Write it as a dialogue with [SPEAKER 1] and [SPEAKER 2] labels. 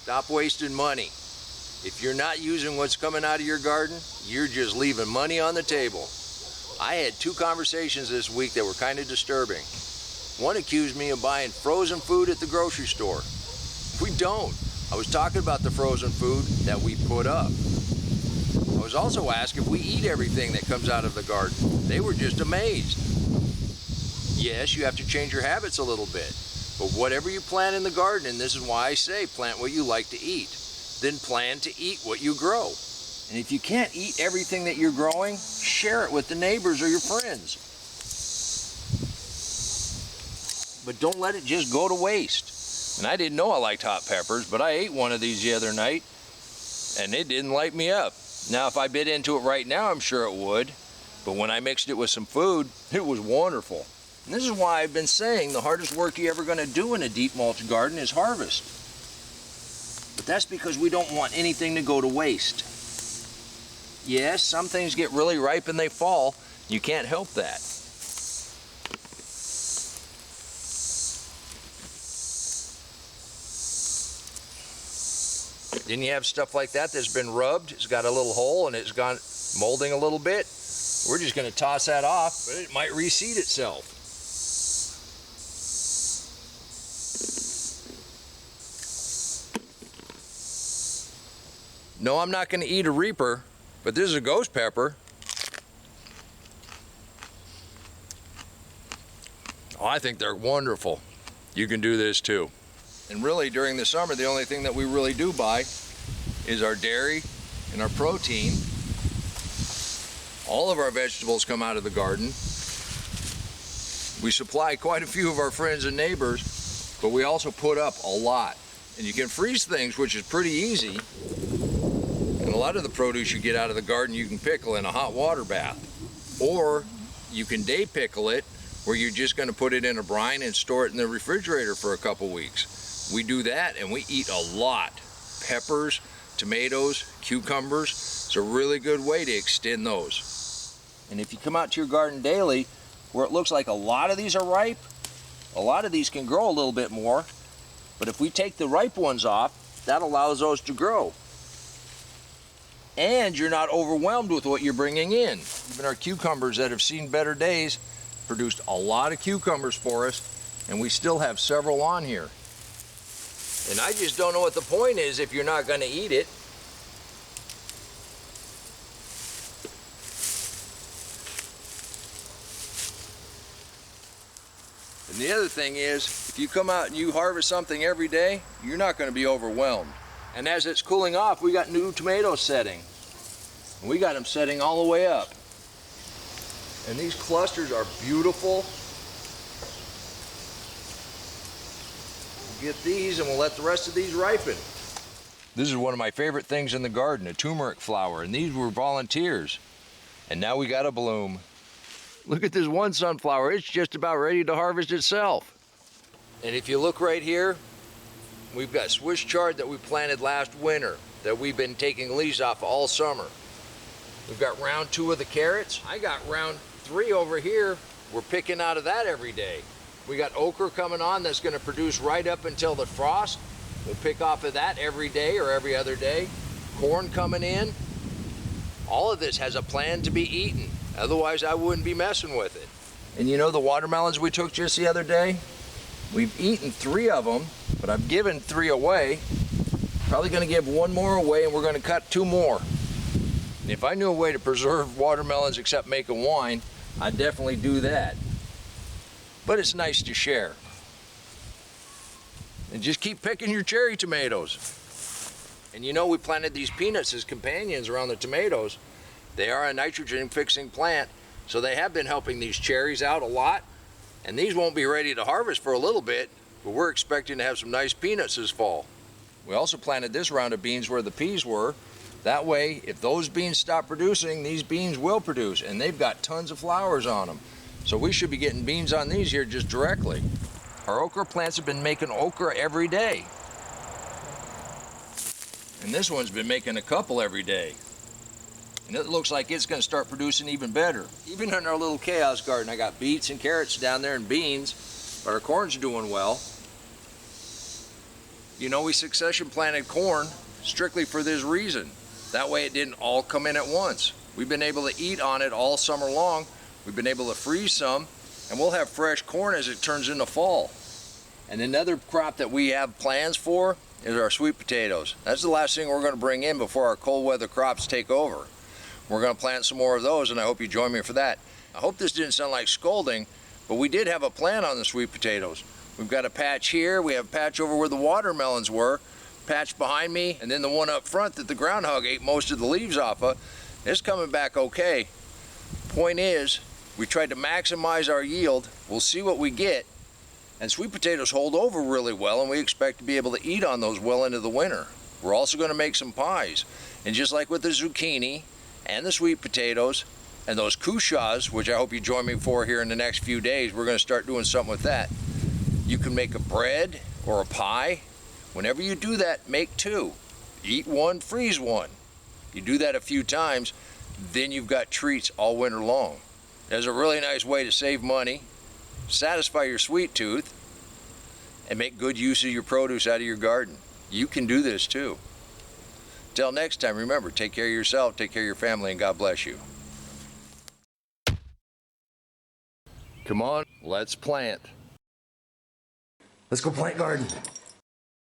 [SPEAKER 1] Stop wasting money. If you're not using what's coming out of your garden, you're just leaving money on the table. I had 2 conversations this week that were kind of disturbing. One accused me of buying frozen food at the grocery store. We don't. I was talking about the frozen food that we put up. I was also asked if we eat everything that comes out of the garden. They were just amazed. Yes, you have to change your habits a little bit. But whatever you plant in the garden, and this is why I say plant what you like to eat, then plan to eat what you grow. And if you can't eat everything that you're growing, share it with the neighbors or your friends. But don't let it just go to waste. And I didn't know I liked hot peppers, but I ate one of these the other night, and it didn't light me up. Now, if I bit into it right now, I'm sure it would. But when I mixed it with some food, it was wonderful. And this is why I've been saying the hardest work you're ever going to do in a deep mulch garden is harvest. But that's because we don't want anything to go to waste. Yes, some things get really ripe and they fall. You can't help that. Then you have stuff like that that's been rubbed, it's got a little hole and it's gone molding a little bit. We're just going to toss that off, but it might reseed itself. No, I'm not going to eat a Reaper, but this is a ghost pepper. Oh, I think they're wonderful. You can do this too. And really, during the summer, the only thing that we really do buy is our dairy and our protein. All of our vegetables come out of the garden. We supply quite a few of our friends and neighbors, but we also put up a lot. And you can freeze things, which is pretty easy. And a lot of the produce you get out of the garden, you can pickle in a hot water bath. Or you can day pickle it, where you're just going to put it in a brine and store it in the refrigerator for a couple weeks. We do that and we eat a lot. Peppers, tomatoes, cucumbers. It's a really good way to extend those. And if you come out to your garden daily, where it looks like a lot of these are ripe, a lot of these can grow a little bit more. But if we take the ripe ones off, that allows those to grow. And you're not overwhelmed with what you're bringing in. Even our cucumbers that have seen better days produced a lot of cucumbers for us, and we still have several on here. And I just don't know what the point is if you're not going to eat it. And the other thing is, if you come out and you harvest something every day, you're not going to be overwhelmed. And as it's cooling off, we got new tomatoes setting. And we got them setting all the way up. And these clusters are beautiful. We'll get these and we'll let the rest of these ripen. This is one of my favorite things in the garden, a turmeric flower, and these were volunteers. And now we got a bloom. Look at this one sunflower, it's just about ready to harvest itself. And if you look right here, we've got Swiss chard that we planted last winter that we've been taking leaves off all summer. We've got round 2 of the carrots. I got round 3 over here. We're picking out of that every day. We got okra coming on that's going to produce right up until the frost. We'll pick off of that every day or every other day. Corn coming in. All of this has a plan to be eaten. Otherwise, I wouldn't be messing with it. And you know the watermelons we took just the other day? We've eaten 3 of them, but I've given 3 away. Probably going to give 1 more away, and we're going to cut 2 more. And if I knew a way to preserve watermelons except making wine, I'd definitely do that. But it's nice to share. And just keep picking your cherry tomatoes. And you know we planted these peanuts as companions around the tomatoes. They are a nitrogen fixing plant, so they have been helping these cherries out a lot. And these won't be ready to harvest for a little bit, but we're expecting to have some nice peanuts this fall. We also planted this round of beans where the peas were. That way, if those beans stop producing, these beans will produce, and they've got tons of flowers on them. So we should be getting beans on these here just directly. Our okra plants have been making okra every day. And this one's been making a couple every day. And it looks like it's going to start producing even better. Even in our little chaos garden, I got beets and carrots down there and beans, but our corn's doing well. You know, we succession planted corn strictly for this reason. That way it didn't all come in at once. We've been able to eat on it all summer long. We've been able to freeze some, and we'll have fresh corn as it turns into fall. And another crop that we have plans for is our sweet potatoes. That's the last thing we're going to bring in before our cold weather crops take over. We're going to plant some more of those, and I hope you join me for that. I hope this didn't sound like scolding, but we did have a plan on the sweet potatoes. We've got a patch here, we have a patch over where the watermelons were, patch behind me, and then the one up front that the groundhog ate most of the leaves off of. It's coming back okay. Point is, we tried to maximize our yield. We'll see what we get. And sweet potatoes hold over really well, and we expect to be able to eat on those well into the winter. We're also going to make some pies. And just like with the zucchini and the sweet potatoes and those kushas, which I hope you join me for here in the next few days, we're going to start doing something with that. You can make a bread or a pie. Whenever you do that, make two. Eat one, freeze one. You do that a few times, then you've got treats all winter long. There's a really nice way to save money, satisfy your sweet tooth, and make good use of your produce out of your garden. You can do this too. Till next time, remember, take care of yourself, take care of your family, and God bless you. Come on, let's plant.
[SPEAKER 2] Let's go plant garden.